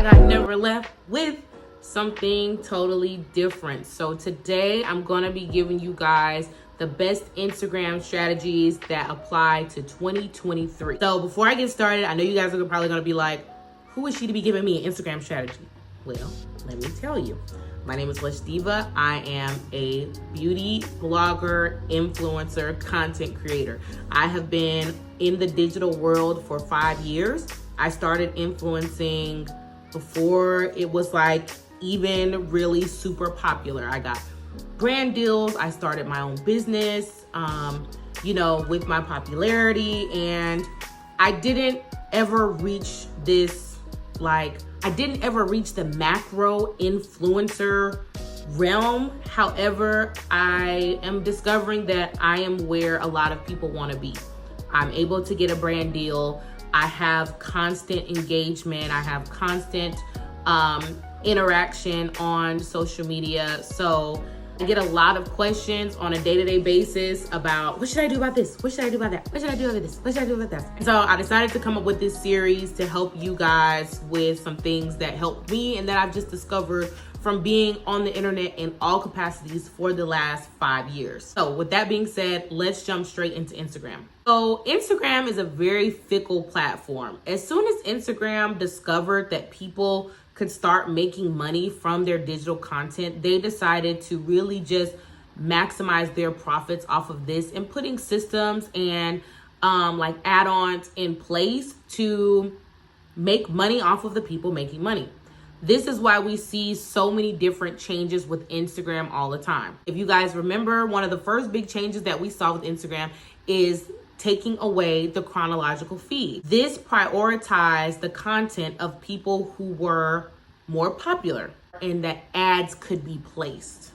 like I never left with something totally different. So today I'm going to be giving you guys the best Instagram strategies that apply to 2023. So before I get started, I know you guys are probably going to be like, who is she to be giving me an Instagram strategy? Well, let me tell you. My name is Lush Diva. I am a beauty blogger, influencer, content creator. I have been in the digital world for 5 years. I started influencing before it was like even really super popular. I got brand deals. I started my own business, with my popularity, and I didn't ever reach this, I didn't ever reach the macro influencer realm. However, I am discovering that I am where a lot of people want to be. I'm able to get a brand deal. I have constant engagement. I have constant interaction on social media. So I get a lot of questions on a day-to-day basis about, what should I do about this? What should I do about that? What should I do about this? What should I do about that? So I decided to come up with this series to help you guys with some things that helped me and that I've just discovered from being on the internet in all capacities for the last 5 years. So with that being said, let's jump straight into Instagram. So Instagram is a very fickle platform. As soon as Instagram discovered that people could start making money from their digital content, they decided to really just maximize their profits off of this and putting systems and add-ons in place to make money off of the people making money. This is why we see so many different changes with Instagram all the time. If you guys remember, one of the first big changes that we saw with Instagram is taking away the chronological feed. This prioritized the content of people who were more popular and that ads could be placed.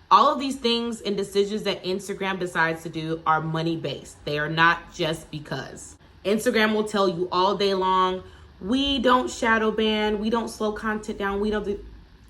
All of these things and decisions that Instagram decides to do are money-based. They are not just because. Instagram will tell you all day long, we don't shadow ban, we don't slow content down, we don't do.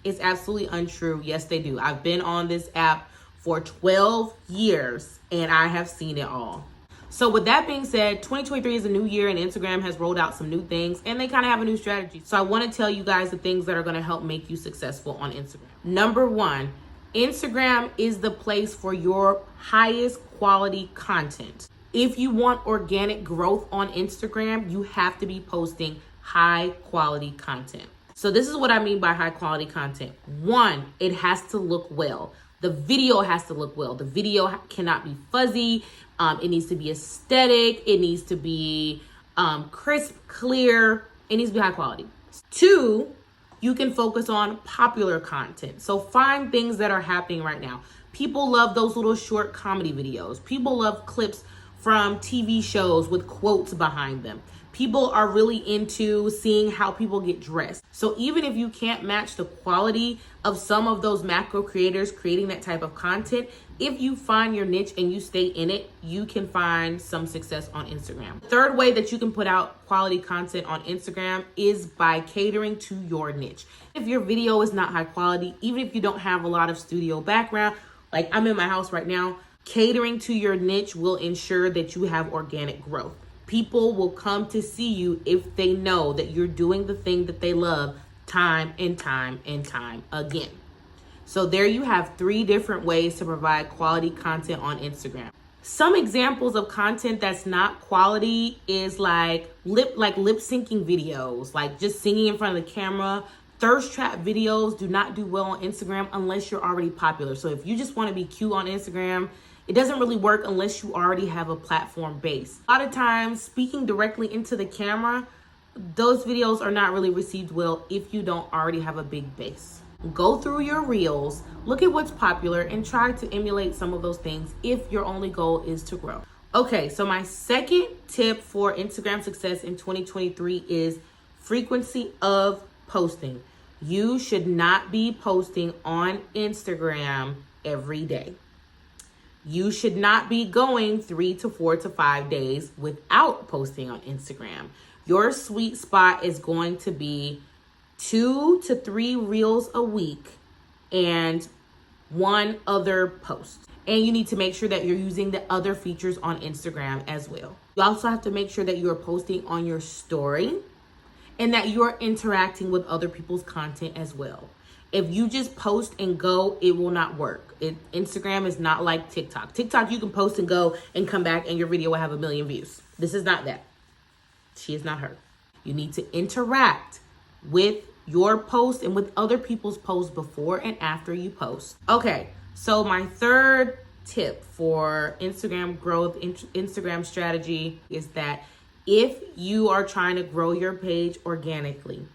It's absolutely untrue. Yes, they do. I've been on this app for 12 years and I have seen it all. So with that being said, 2023 is a new year and Instagram has rolled out some new things and they kind of have a new strategy. So I want to tell you guys the things that are going to help make you successful on Instagram. Number one, Instagram is the place for your highest quality content. If you want organic growth on Instagram, you have to be posting high quality content. So this is what I mean by high quality content. One, it has to look well. The video has to look well. The video cannot be fuzzy. It needs to be aesthetic. It needs to be crisp, clear. It needs to be high quality. Two, you can focus on popular content. So find things that are happening right now. People love those little short comedy videos. People love clips from TV shows with quotes behind them. People are really into seeing how people get dressed. So even if you can't match the quality of some of those macro creators creating that type of content, if you find your niche and you stay in it, you can find some success on Instagram. The third way that you can put out quality content on Instagram is by catering to your niche. If your video is not high quality, even if you don't have a lot of studio background, like I'm in my house right now, catering to your niche will ensure that you have organic growth. People will come to see you if they know that you're doing the thing that they love time and time and time again. So there you have 3 different ways to provide quality content on Instagram. Some examples of content that's not quality is like lip syncing videos, like just singing in front of the camera. Thirst trap videos do not do well on Instagram unless you're already popular. So if you just want to be cute on Instagram, it doesn't really work unless you already have a platform base. A lot of times, speaking directly into the camera, those videos are not really received well if you don't already have a big base. Go through your reels, look at what's popular, and try to emulate some of those things if your only goal is to grow. Okay, so my second tip for Instagram success in 2023 is frequency of posting. You should not be posting on Instagram every day. You should not be going 3 to 4 to 5 days without posting on Instagram. Your sweet spot is going to be 2 to 3 reels a week and 1 other post. And you need to make sure that you're using the other features on Instagram as well. You also have to make sure that you're posting on your story and that you're interacting with other people's content as well. If you just post and go, it will not work. Instagram is not like TikTok. TikTok, you can post and go and come back and your video will have 1 million views. This is not that. She is not her. You need to interact with your post and with other people's posts before and after you post. Okay, so my third tip for Instagram growth, Instagram strategy is that if you are trying to grow your page organically,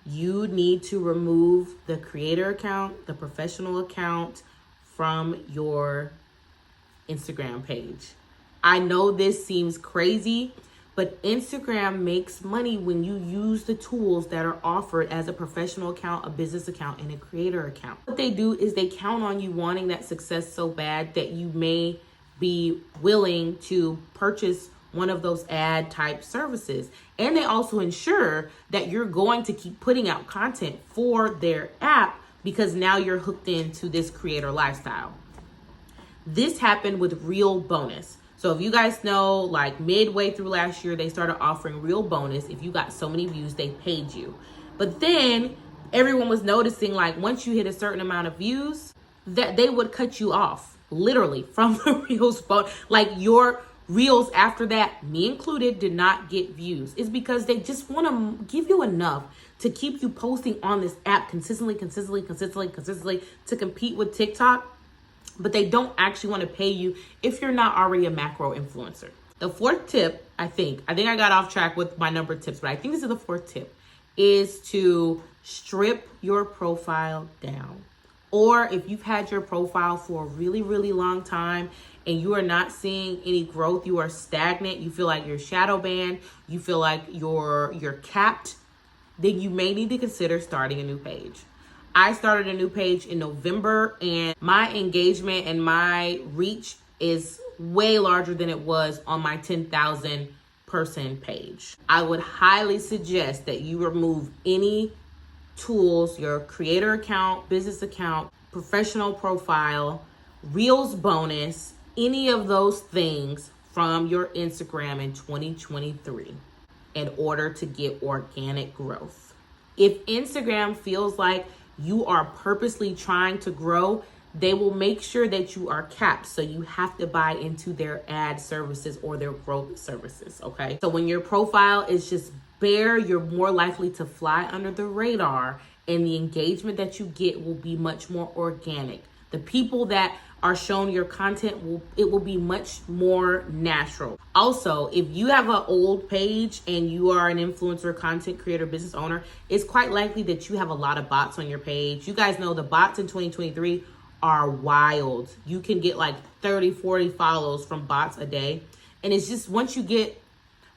you need to remove the creator account, the professional account from your Instagram page. I know this seems crazy, but Instagram makes money when you use the tools that are offered as a professional account, a business account, and a creator account. What they do is they count on you wanting that success so bad that you may be willing to purchase one of those ad type services. And they also ensure that you're going to keep putting out content for their app because now you're hooked into this creator lifestyle. This happened with Reel Bonus. So if you guys know, like midway through last year, they started offering Reel Bonus. If you got so many views, they paid you. But then everyone was noticing, like once you hit a certain amount of views, that they would cut you off literally from the Reels bonus. Like your Reels after that, me included, did not get views. It's because they just want to give you enough to keep you posting on this app consistently to compete with TikTok. But they don't actually want to pay you if you're not already a macro influencer. The fourth tip, I think I got off track with my number of tips, but I think this is the fourth tip, is to strip your profile down. Or if you've had your profile for a really, really long time and you are not seeing any growth, you are stagnant, you feel like you're shadow banned, you feel like you're capped, then you may need to consider starting a new page. I started a new page in November and my engagement and my reach is way larger than it was on my 10,000 person page. I would highly suggest that you remove any tools, your creator account, business account, professional profile, Reels bonus, any of those things from your Instagram in 2023 in order to get organic growth. If Instagram feels like you are purposely trying to grow, they will make sure that you are capped. So you have to buy into their ad services or their growth services, okay? So when your profile is just bare, you're more likely to fly under the radar and the engagement that you get will be much more organic. The people that are shown your content will be much more natural. Also, if you have an old page and you are an influencer, content creator, business owner, it's quite likely that you have a lot of bots on your page. You guys know the bots in 2023 are wild. You can get like 30, 40 follows from bots a day. And it's just once you get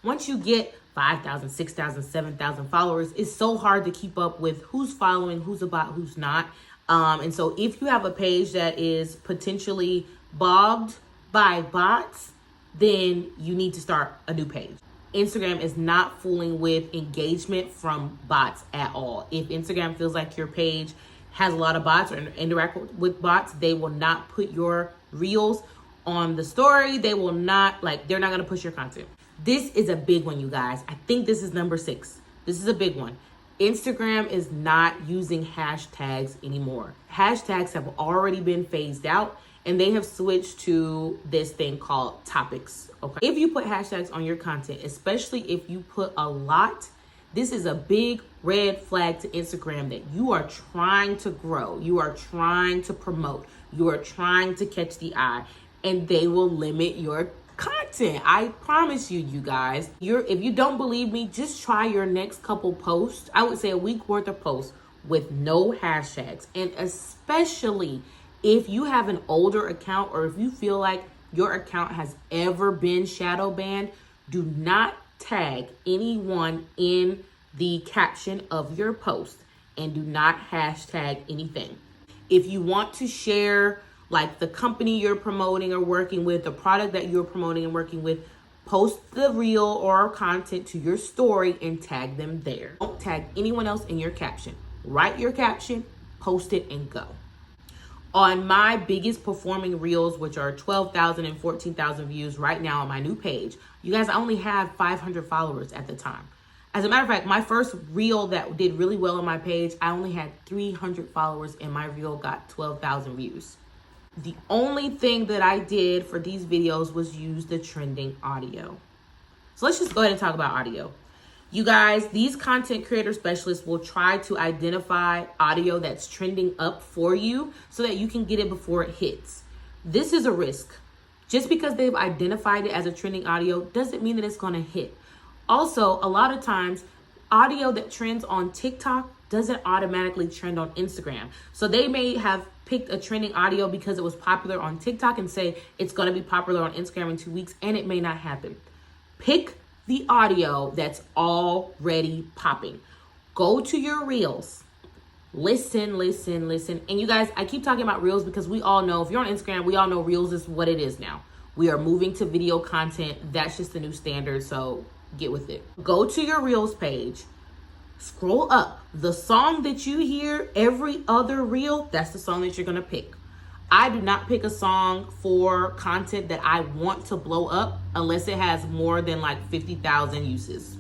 5,000, 6,000, 7,000 followers, it's so hard to keep up with who's following, who's a bot, who's not. And so if you have a page that is potentially bogged by bots, then you need to start a new page. Instagram is not fooling with engagement from bots at all. If Instagram feels like your page has a lot of bots or interact with bots, they will not put your reels on the story. They will not, they're not going to push your content. This is a big one, you guys. I think this is number 6. This is a big one. Instagram is not using hashtags anymore. Hashtags have already been phased out and they have switched to this thing called topics. Okay. If you put hashtags on your content, especially if you put a lot, this is a big red flag to Instagram that you are trying to grow, you are trying to promote, you are trying to catch the eye, and they will limit your content. I promise you, you guys. If you don't believe me, just try your next couple posts. I would say a week worth of posts with no hashtags. And especially if you have an older account or if you feel like your account has ever been shadow banned, do not tag anyone in the caption of your post and do not hashtag anything. If you want to share the company you're promoting or working with, the product that you're promoting and working with, post the reel or content to your story and tag them there. Don't tag anyone else in your caption. Write your caption, post it, and go. On my biggest performing reels, which are 12,000 and 14,000 views right now on my new page, you guys, I only have 500 followers at the time. As a matter of fact, my first reel that did really well on my page, I only had 300 followers and my reel got 12,000 views. The only thing that I did for these videos was use the trending audio. So let's just go ahead and talk about audio. You guys, these content creator specialists will try to identify audio that's trending up for you so that you can get it before it hits. This is a risk. Just because they've identified it as a trending audio doesn't mean that it's going to hit. Also, a lot of times, audio that trends on TikTok doesn't automatically trend on Instagram. So they may have picked a trending audio because it was popular on TikTok and say it's going to be popular on Instagram in 2 weeks, and it may not happen. Pick the audio that's already popping. Go to your reels. Listen. And you guys, I keep talking about reels because we all know, if you're on Instagram, we all know reels is what it is now. We are moving to video content. That's just the new standard, so get with it. Go to your reels page. Scroll up. The song that you hear every other reel, that's the song that you're going to pick. I do not pick a song for content that I want to blow up unless it has more than like 50,000 uses.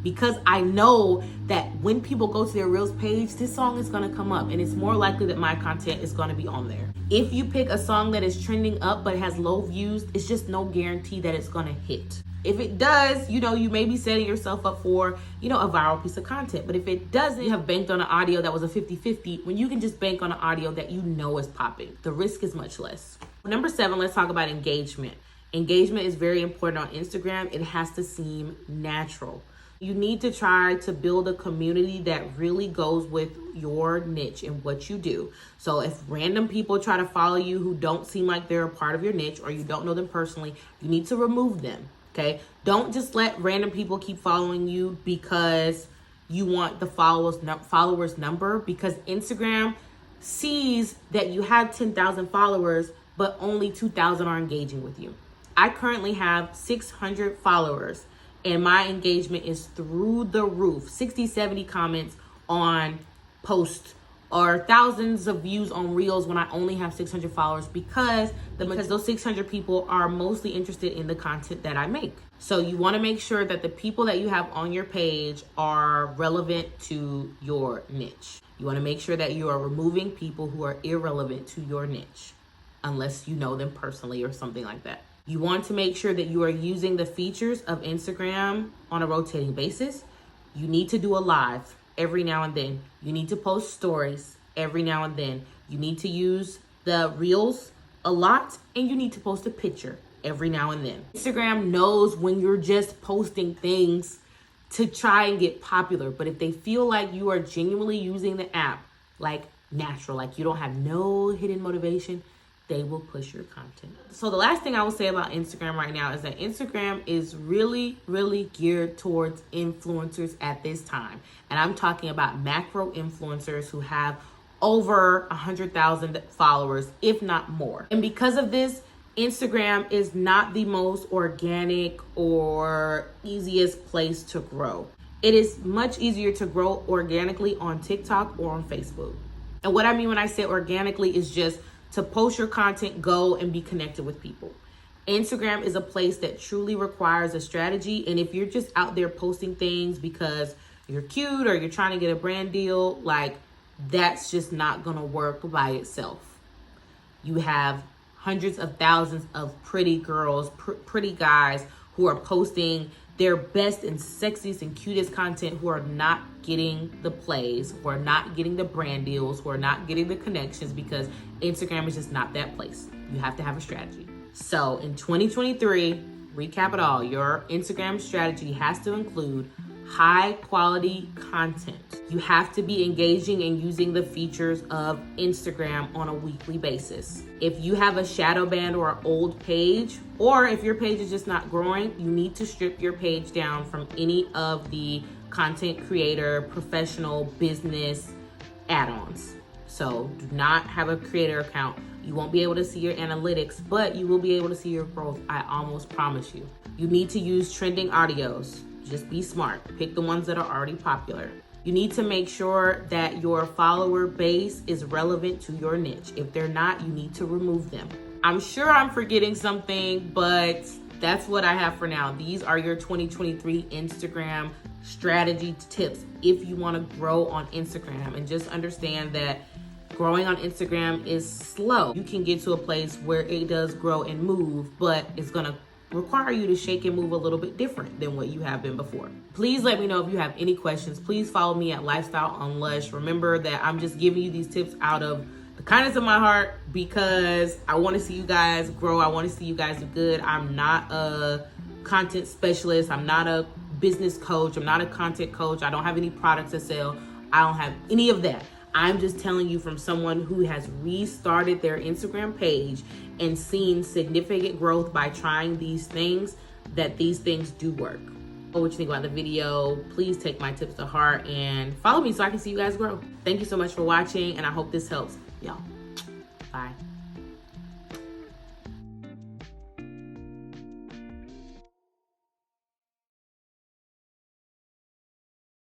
Because I know that when people go to their Reels page, this song is going to come up and it's more likely that my content is going to be on there. If you pick a song that is trending up but has low views, it's just no guarantee that it's going to hit. If it does, you may be setting yourself up for, a viral piece of content. But if it doesn't, you have banked on an audio that was a 50-50 when you can just bank on an audio that is popping. The risk is much less. Number 7, let's talk about engagement. Engagement is very important on Instagram. It has to seem natural. You need to try to build a community that really goes with your niche and what you do. So if random people try to follow you who don't seem like they're a part of your niche or you don't know them personally, you need to remove them. Okay, don't just let random people keep following you because you want the followers number, because Instagram sees that you have 10,000 followers, but only 2,000 are engaging with you. I currently have 600 followers and my engagement is through the roof. 60, 70 comments on posts or thousands of views on reels when I only have 600 followers because those 600 people are mostly interested in the content that I make. So you want to make sure that the people that you have on your page are relevant to your niche. You want to make sure that you are removing people who are irrelevant to your niche, unless you know them personally or something like that. You want to make sure that you are using the features of Instagram on a rotating basis. You need to do a live every now and then. You need to post stories every now and then. You need to use the reels a lot, and you need to post a picture every now and then. Instagram knows when you're just posting things to try and get popular, but if they feel like you are genuinely using the app like natural, like you don't have no hidden motivation, they will push your content. So the last thing I will say about Instagram right now is that Instagram is really, really geared towards influencers at this time. And I'm talking about macro influencers who have over 100,000 followers, if not more. And because of this, Instagram is not the most organic or easiest place to grow. It is much easier to grow organically on TikTok or on Facebook. And what I mean when I say organically is just to post your content, go and be connected with people. Instagram is a place that truly requires a strategy. And if you're just out there posting things because you're cute or you're trying to get a brand deal, like that's just not gonna work by itself. You have hundreds of thousands of pretty girls, pretty guys who are posting their best and sexiest and cutest content who are not getting the plays, who are not getting the brand deals, who are not getting the connections because Instagram is just not that place. You have to have a strategy. So in 2023, recap it all, your Instagram strategy has to include high quality content. You have to be engaging and using the features of Instagram on a weekly basis. If you have a shadow ban or an old page, or if your page is just not growing, you need to strip your page down from any of the content creator, professional, business add-ons. So do not have a creator account. You won't be able to see your analytics, but you will be able to see your growth. I almost promise you. You need to use trending audios. Just be smart. Pick the ones that are already popular. You need to make sure that your follower base is relevant to your niche. If they're not, you need to remove them. I'm sure I'm forgetting something, but that's what I have for now. These are your 2023 Instagram strategy tips if you want to grow on Instagram. And just understand that growing on Instagram is slow. You can get to a place where it does grow and move, but it's gonna require you to shake and move a little bit different than what you have been before. Please let me know if you have any questions. Please follow me at Lifestyle Unlush. Remember that I'm just giving you these tips out of the kindness of my heart because I want to see you guys grow. I want to see you guys do good. I'm not a content specialist. I'm not a business coach. I'm not a content coach. I don't have any products to sell. I don't have any of that. I'm just telling you from someone who has restarted their Instagram page and seen significant growth by trying these things, that these things do work. What you think about the video? Please take my tips to heart and follow me so I can see you guys grow. Thank you so much for watching, and I hope this helps. Y'all, bye.